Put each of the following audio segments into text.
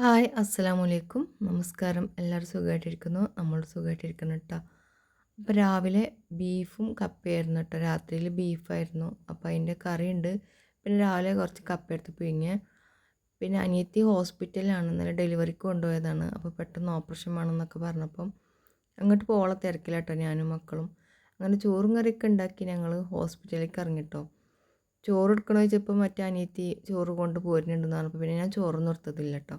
Hi അസ്സലാമു അലൈക്കും. നമസ്കാരം. എല്ലാവരും സുഖമായിട്ടിരിക്കുന്നു. നമ്മൾ സുഖമായിട്ടിരിക്കുന്നു കേട്ടോ. അപ്പോൾ രാവിലെ ബീഫും കപ്പയായിരുന്നു കേട്ടോ. രാത്രിയിൽ ബീഫായിരുന്നു. അപ്പോൾ അതിൻ്റെ കറിയുണ്ട്. പിന്നെ രാവിലെ കുറച്ച് കപ്പ എടുത്ത് പുഴുങ്ങിയ. പിന്നെ അനിയത്തി ഹോസ്പിറ്റലിലാണ്. ഇന്നലെ ഡെലിവറിക്ക് കൊണ്ടുപോയതാണ്. അപ്പോൾ പെട്ടെന്ന് ഓപ്പറേഷൻ വേണമെന്നൊക്കെ പറഞ്ഞപ്പം അങ്ങോട്ട് പോകാനുള്ള തിരക്കില്ല കേട്ടോ ഞാനും മക്കളും. അങ്ങനെ ചോറും കറിയൊക്കെ ഉണ്ടാക്കി ഞങ്ങൾ ഹോസ്പിറ്റലിലേക്ക് ഇറങ്ങിട്ടോ. ചോറ് എടുക്കണോ ചോദിച്ചപ്പോൾ മറ്റേ അനിയത്തി ചോറ് കൊണ്ട് പോരുന്നുണ്ടെന്ന് പറഞ്ഞപ്പോൾ പിന്നെ ഞാൻ ചോറൊന്നും എടുത്തതില്ല കേട്ടോ.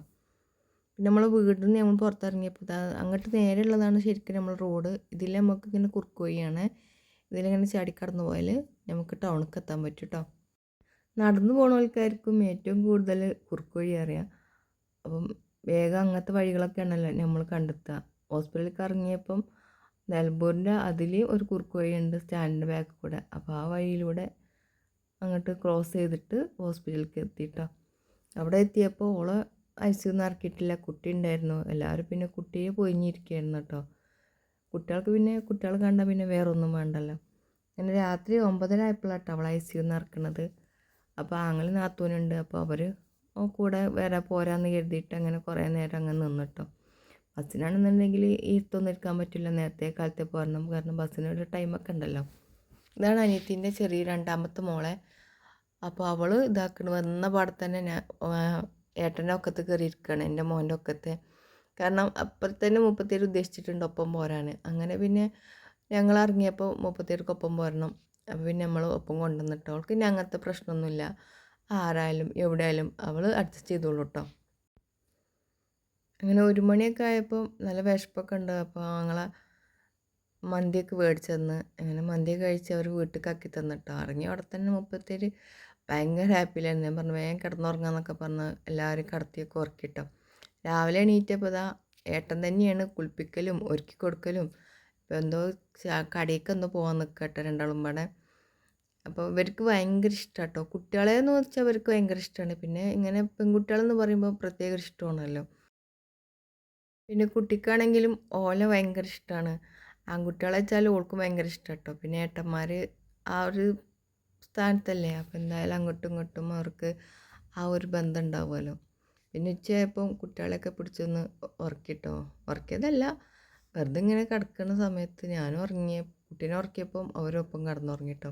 പിന്നെ നമ്മളെ വീട്ടിൽ നിന്ന് നമ്മൾ പുറത്തിറങ്ങിയപ്പോൾ അങ്ങോട്ട് നേരെയുള്ളതാണ് ശരിക്കും നമ്മൾ റോഡ്. ഇതിൽ നമുക്ക് ഇങ്ങനെ കുറുക്ക് വഴിയാണ്. ഇതിലിങ്ങനെ ചാടിക്കടന്ന് പോയാൽ നമുക്ക് ടൗണിലേക്ക് എത്താൻ പറ്റും കേട്ടോ. നടന്നു പോകുന്ന ആൾക്കാർക്കും ഏറ്റവും കൂടുതൽ കുറുക്ക് വഴി അറിയാം. അപ്പം വേഗം അങ്ങനത്തെ വഴികളൊക്കെ ആണല്ലോ നമ്മൾ കണ്ടെത്തുക. ഹോസ്പിറ്റലിലേക്ക് ഇറങ്ങിയപ്പം നിലമ്പൂരിൻ്റെ അതിൽ ഒരു കുറുക്ക് വഴിയുണ്ട് സ്റ്റാൻഡിൻ്റെ ബാക്കിൽ കൂടെ. അപ്പോൾ ആ വഴിയിലൂടെ അങ്ങോട്ട് ക്രോസ് ചെയ്തിട്ട് ഹോസ്പിറ്റലിലേക്ക് എത്തിയിട്ടോ. അവിടെ എത്തിയപ്പോൾ ഓളെ ഐസിയൊന്നും ഇറക്കിയിട്ടില്ല. കുട്ടി ഉണ്ടായിരുന്നു. എല്ലാവരും പിന്നെ കുട്ടിയെ പൊയിഞ്ഞിരിക്കുകയായിരുന്നു കേട്ടോ. കുട്ടികൾക്ക് പിന്നെ കുട്ടികൾ കണ്ടാൽ പിന്നെ വേറെ ഒന്നും വേണ്ടല്ലോ. അങ്ങനെ രാത്രി 9:30 ആയപ്പോഴാട്ടോ അവൾ ഐസിയൊന്നും ഇറക്കണത്. അപ്പോൾ ആങ്ങൾ നാത്തൂനുണ്ട്. അപ്പോൾ അവർ കൂടെ വരെ പോരാന്ന് കരുതിയിട്ട് അങ്ങനെ കുറേ നേരം അങ്ങനെ നിന്നിട്ടോ. ബസ്സിനാണെന്നുണ്ടെങ്കിൽ ഇരുത്തൊന്നും ഇരിക്കാൻ പറ്റില്ല. നേരത്തെ കാലത്തെ പോരണം. കാരണം ബസ്സിനൊരു ടൈമൊക്കെ ഉണ്ടല്ലോ. ഇതാണ് അനിയത്തിൻ്റെ ചെറിയ രണ്ടാമത്തെ മോളെ. അപ്പോൾ അവൾ വന്ന പാടെ തന്നെ ഞാൻ ഏട്ടൻ്റെ ഒക്കത്ത് കയറി ഇരിക്കുകയാണ്, എൻ്റെ മോൻ്റെ ഒക്കത്തെ. കാരണം അപ്പുറത്തന്നെ മുപ്പത്തേര് ഉദ്ദേശിച്ചിട്ടുണ്ട് ഒപ്പം പോരാൻ. അങ്ങനെ പിന്നെ ഞങ്ങൾ ഇറങ്ങിയപ്പോൾ മുപ്പത്തേർക്കൊപ്പം പോരണം. അപ്പോൾ പിന്നെ നമ്മൾ ഒപ്പം കൊണ്ടുവന്നിട്ടോ. അവൾക്ക് പിന്നെ അങ്ങനത്തെ പ്രശ്നമൊന്നുമില്ല. ആരായാലും എവിടെ ആയാലും അവൾ അഡ്ജസ്റ്റ് ചെയ്തോളൂ കേട്ടോ. അങ്ങനെ 1 മണിയൊക്കെ ആയപ്പോൾ നല്ല വിശപ്പൊക്കെ ഉണ്ട്. അപ്പോൾ ഞങ്ങളെ മന്തിയൊക്കെ മേടിച്ച് തന്ന്. അങ്ങനെ മന്തിയൊക്കെ കഴിച്ച് അവർ വീട്ടിലേക്ക് ആക്കി തന്നിട്ടോ. ഇറങ്ങി അവിടെ തന്നെ മുപ്പത്തേര് ഭയങ്കര ഹാപ്പിയിലായിരുന്നു. ഞാൻ പറഞ്ഞു വേഗം കിടന്നുറങ്ങാന്നൊക്കെ പറഞ്ഞ് എല്ലാവരും കിടത്തിയൊക്കെ ഉറക്കിട്ടോ. രാവിലെ എണീറ്റപ്പോൾ ഏട്ടൻ തന്നെയാണ് കുളിപ്പിക്കലും ഒരുക്കി കൊടുക്കലും. ഇപ്പോൾ എന്തോ കടയിലേക്ക് എന്തോ പോകാൻ നിൽക്കട്ടെ രണ്ടാളും പാടെ. അപ്പോൾ ഇവർക്ക് ഭയങ്കര ഇഷ്ടമാണ് കേട്ടോ. കുട്ടികളെന്ന് വെച്ചാൽ അവർക്ക് ഭയങ്കര ഇഷ്ടമാണ്. പിന്നെ ഇങ്ങനെ പെൺകുട്ടികളെന്ന് പറയുമ്പോൾ പ്രത്യേക ഇഷ്ടമാണല്ലോ. പിന്നെ കുട്ടിക്കാണെങ്കിലും ഓല ഭയങ്കര ഇഷ്ടമാണ്. ആൺകുട്ടികളെ വെച്ചാൽ ഓൾക്കും ഭയങ്കര ഇഷ്ടമാണ് കേട്ടോ. പിന്നെ ഏട്ടന്മാർ ആ ഒരു സ്ഥാനത്തല്ലേ. അപ്പോൾ എന്തായാലും അങ്ങോട്ടും ഇങ്ങോട്ടും അവർക്ക് ആ ഒരു ബന്ധം ഉണ്ടാവുമല്ലോ. പിന്നെ ഉച്ചയായപ്പം കുട്ടികളെയൊക്കെ പിടിച്ചൊന്ന് ഉറക്കിട്ടോ. ഉറക്കിയതല്ല, വെറുതെ ഇങ്ങനെ കിടക്കുന്ന സമയത്ത് ഞാനും കുട്ടീനെ ഉറക്കിയപ്പം അവരൊപ്പം കിടന്നുറങ്ങിട്ടോ.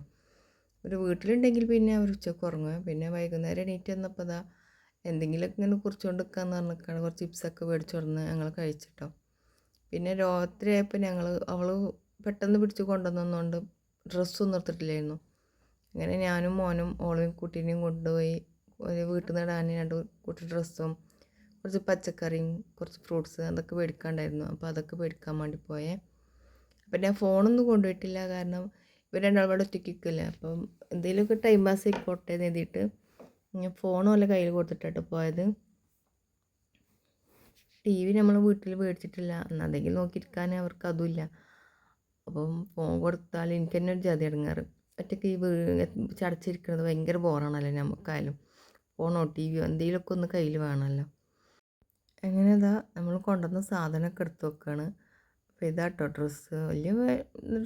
ഒരു വീട്ടിലുണ്ടെങ്കിൽ പിന്നെ അവർ ഉച്ചയ്ക്ക് ഉറങ്ങുക. പിന്നെ വൈകുന്നേരം എണീറ്റ് വന്നപ്പോൾ എന്തെങ്കിലുമൊക്കെ ഇങ്ങനെ കുറിച്ചുകൊണ്ട് നിൽക്കാമെന്ന് പറഞ്ഞിട്ടാണ് കുറച്ച് ചിപ്സൊക്കെ മേടിച്ചു കൊടുന്ന് ഞങ്ങൾ കഴിച്ചിട്ടോ. പിന്നെ രാത്രിയായപ്പോൾ അവൾ പെട്ടെന്ന് പിടിച്ച് കൊണ്ടുവന്നതുകൊണ്ട് ഡ്രസ്സൊന്നും എടുത്തിട്ടില്ലായിരുന്നു. അങ്ങനെ ഞാനും മോനും ഓളെയും കുട്ടീനെയും കൊണ്ടുപോയി ഒരു വീട്ടിൽ നിന്ന് ഇടാൻ 2 കൂട്ടം ഡ്രസ്സും കുറച്ച് പച്ചക്കറിയും കുറച്ച് ഫ്രൂട്ട്സ് അതൊക്കെ മേടിക്കാണ്ടായിരുന്നു. അപ്പോൾ അതൊക്കെ മേടിക്കാൻ വേണ്ടി പോയേ. അപ്പം ഞാൻ ഫോണൊന്നും കൊണ്ടുപോയിട്ടില്ല. കാരണം ഇവർ രണ്ടാളും ഇവിടെ ഒറ്റയ്ക്കില്ലേ. അപ്പം എന്തെങ്കിലുമൊക്കെ ടൈം പാസ് ആയിക്കോട്ടെ എന്ന് എഴുതിയിട്ട് ഞാൻ ഫോണും അല്ല കയ്യിൽ കൊടുത്തിട്ടാട്ടോ പോയത്. TV നമ്മൾ വീട്ടിൽ മേടിച്ചിട്ടില്ല. എന്തെങ്കിലും നോക്കിയിരിക്കാൻ അവർക്ക് അതുമില്ല. അപ്പം ഫോൺ കൊടുത്താൽ എനിക്ക് തന്നെ ഒരു ജാതി ഇടങ്ങാറ്. ഒറ്റയ്ക്ക് ചടച്ചിരിക്കുന്നത് ഭയങ്കര ബോറാണല്ലോ നമുക്കായാലും. ഫോണോ TVയോ എന്തെങ്കിലുമൊക്കെ ഒന്ന് കയ്യിൽ വേണമല്ലോ. അങ്ങനെ നമ്മൾ കൊണ്ടുവന്ന സാധനമൊക്കെ എടുത്ത് വെക്കുകയാണ്. അപ്പോൾ ഇതാട്ടോ ഡ്രസ്സ്. വലിയ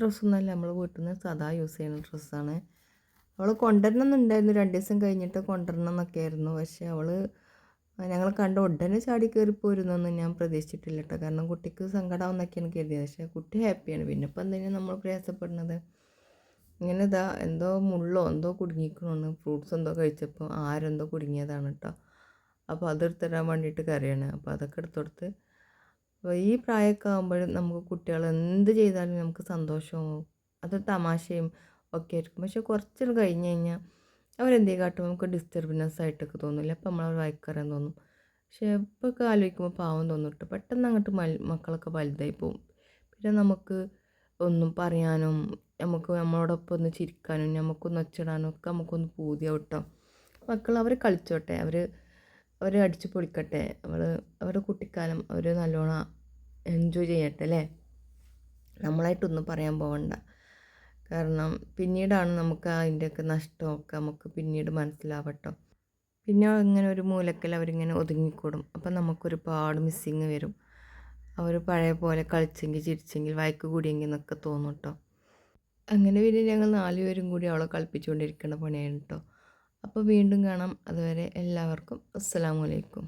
ഡ്രസ്സൊന്നുമല്ല, നമ്മൾ വീട്ടിൽ നിന്ന് സാധാ യൂസ് ചെയ്യുന്ന ഡ്രസ്സാണ്. അവൾ കൊണ്ടുവരണമെന്നുണ്ടായിരുന്നു, 2 ദിവസം കഴിഞ്ഞിട്ട് കൊണ്ടുവരണം എന്നൊക്കെ ആയിരുന്നു. പക്ഷേ അവൾ ഞങ്ങൾ കണ്ട ഉടനെ ചാടി കയറി പോരുന്നൊന്നും ഞാൻ പ്രതീക്ഷിച്ചിട്ടില്ല കേട്ടോ. കാരണം കുട്ടിക്ക് സങ്കടമാവുന്നൊക്കെയാണ് കരുതിയത്. പക്ഷേ കുട്ടി ഹാപ്പിയാണ്. പിന്നെ ഇപ്പം എന്തിനാണ് നമ്മൾ പ്രയാസപ്പെടുന്നത്. ഇങ്ങനെ എന്തോ മുള്ളോ എന്തോ കുടുങ്ങിക്കണമെന്ന് ഫ്രൂട്ട്സ് എന്തോ കഴിച്ചപ്പോൾ ആരെന്തോ കുടുങ്ങിയതാണ് കേട്ടോ. അപ്പോൾ അതെടുത്തിടാൻ വേണ്ടിയിട്ട് കരയാണ്. അപ്പോൾ അതൊക്കെ എടുത്തെടുത്ത്. അപ്പോൾ ഈ പ്രായമൊക്കെ ആകുമ്പോഴും നമുക്ക് കുട്ടികൾ എന്ത് ചെയ്താലും നമുക്ക് സന്തോഷവും അത് തമാശയും ഒക്കെ ആയിരിക്കും. പക്ഷെ കുറച്ച് കഴിഞ്ഞ് കഴിഞ്ഞാൽ അവരെന്തേ കാട്ടും നമുക്ക് ഡിസ്റ്റർബൻസ് ആയിട്ടൊക്കെ തോന്നില്ല. അപ്പോൾ നമ്മൾ വഴക്കറിയാൻ തോന്നും. പക്ഷേ ഇപ്പോഴൊക്കെ ആലോചിക്കുമ്പോൾ പാവം തോന്നിട്ട് പെട്ടെന്ന് അങ്ങോട്ട് മക്കളൊക്കെ വലുതായി പോകും. പിന്നെ നമുക്ക് ഒന്നും പറയാനും നമ്മളോടൊപ്പം ഒന്ന് ചിരിക്കാനും നമുക്കൊന്ന് ഒച്ചിടാനും ഒക്കെ നമുക്കൊന്ന് പൂതിയാവും കേട്ടോ. മക്കൾ അവർ കളിച്ചോട്ടെ, അവർ അടിച്ചു പൊളിക്കട്ടെ. അവരുടെ കുട്ടിക്കാലം അവർ നല്ലോണം എൻജോയ് ചെയ്യട്ടെ അല്ലേ. നമ്മളായിട്ടൊന്നും പറയാൻ പോകണ്ട. കാരണം പിന്നീടാണ് നമുക്ക് അതിൻ്റെയൊക്കെ നഷ്ടമൊക്കെ നമുക്ക് പിന്നീട് മനസ്സിലാവട്ടോ. പിന്നെ ഇങ്ങനെ ഒരു മൂലക്കൽ അവരിങ്ങനെ ഒതുങ്ങിക്കൂടും. അപ്പം നമുക്കൊരുപാട് മിസ്സിങ് വരും. അവർ പഴയ പോലെ കളിച്ചെങ്കിൽ ചിരിച്ചെങ്കിൽ വഴക്ക് കൂടിയെങ്കിൽ എന്നൊക്കെ തോന്നും കേട്ടോ. അങ്ങനെ പിന്നെ ഞങ്ങൾ 4 പേരും കൂടി അവളെ കളിപ്പിച്ചുകൊണ്ടിരിക്കുന്ന പണിയാണ് കേട്ടോ. അപ്പോൾ വീണ്ടും കാണാം. അതുവരെ എല്ലാവർക്കും അസ്സലാമു അലൈക്കും.